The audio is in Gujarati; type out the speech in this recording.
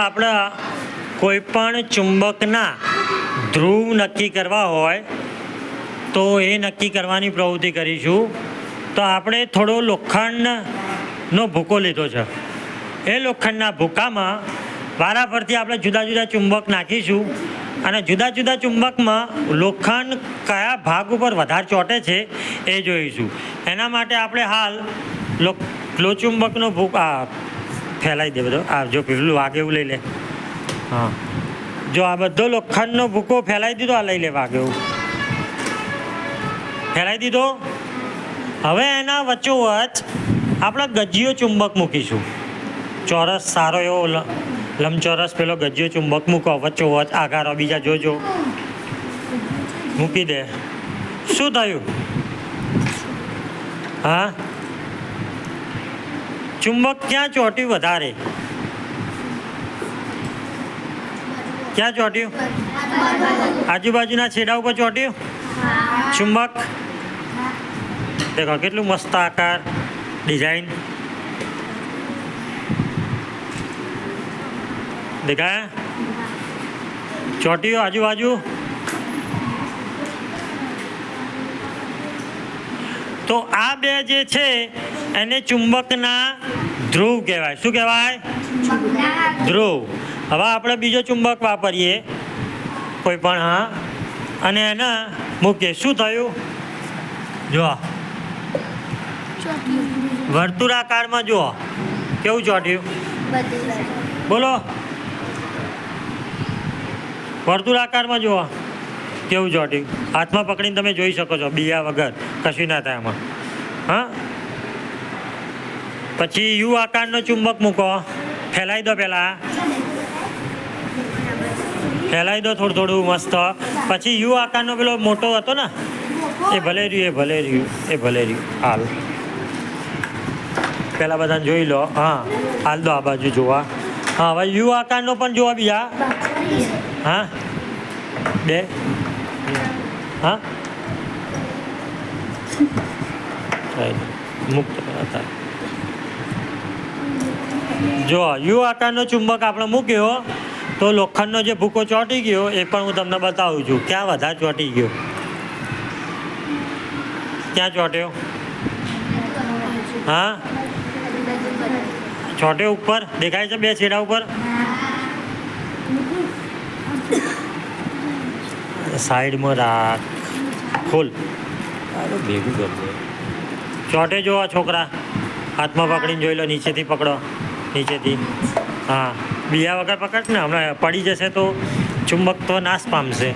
આપણા કોઈપણ ચુંબકના ધ્રુવ નક્કી કરવા હોય તો એ નક્કી કરવાની પ્રવૃત્તિ કરીશું. તો આપણે થોડો લોખંડનો ભૂકો લીધો છે. એ લોખંડના ભૂકામાં વારાફરતી આપણે જુદા જુદા ચુંબક નાખીશું અને જુદા જુદા ચુંબકમાં લોખંડ કયા ભાગ ઉપર વધારે ચોંટે છે એ જોઈશું. એના માટે આપણે હાલ લોચુંબકનો ભૂકા ફેલાઈ દે બધો. આ જો પેલું વાગે એવું લઈ લે. હા, જો આ બધો લોખંડનો ભૂકો ફેલાઈ દીધો. આ લઈ લે વાગે એવું ફેલાઈ દીધો. હવે એના વચ્ચોવચ આપણે ગજિયો ચુંબક મૂકીશું. ચોરસ સારો એવો લંબચોરસ પેલો ગજિયો ચુંબક મૂકો વચ્ચોવચ. આગારો બીજા જોજો મૂકી દે. શું થયું? હા, ચુંબક ક્યાં ચોંટ્યું વધારે? ક્યાં ચોંટ્યું? આજુબાજુના છેડા ઉપર ચોંટ્યું ચુંબક. દેખો કેટલું મસ્ત આકાર ડિઝાઇન દેખાય. ચોંટ્યું આજુબાજુ. તો આ બે જે છે એને ચુંબકના ધ્રુવ કહેવાય. શું કહેવાય? ધ્રુવ. હવે આપણે બીજો ચુંબક વાપરીએ કોઈ પણ. હા, અને એને મૂકીએ. શું થયું? જુઓ વર્તુળાકારમાં જુઓ કેવું ચોંટ્યું. બોલો, વર્તુળાકારમાં જુઓ કેવું ચોંટ્યું. હાથમાં પકડીને તમે જોઈ શકો છો બીયા વગર કશું ના થાય એમાં. હા, પછી યુ આકારનો ચુંબક મૂકો. ફેલાઈ દો. પહેલાં ફેલાઈ દો થોડું થોડું મસ્ત. પછી યુ આકારનો પેલો મોટો હતો ને એ ભલે રહ્યું. હાલ પહેલાં બધાને જોઈ લો. હા, હાલ દો આ બાજુ જોવા. હા, હવે યુ આકારનો પણ જોવા બીજા. હા, બે. હા, મુક્ત હતા. જો યુ આકારનો ચુંબક આપણે મૂક્યો તો લોખંડનો જે ભૂકો ચોંટી ગયો એ પણ હું તમને બતાવું છું. ક્યાં વધારે ચોંટી ગયો? ક્યાં ચોંટ્યો? હા, ચોંટ્યો ઉપર. દેખાય છે બે છેડા ઉપર. સાઈડમાં રાખ. ખોલ. ભેગું કરી દે. ચોંટે જો આ છોકરા. હાથમાં પકડીને જોઈ લો. નીચેથી પકડો. નીચેથી. હા, બીયા વગર પકડ ને. હમણાં પડી જશે તો ચુંબક તો નાશ પામશે.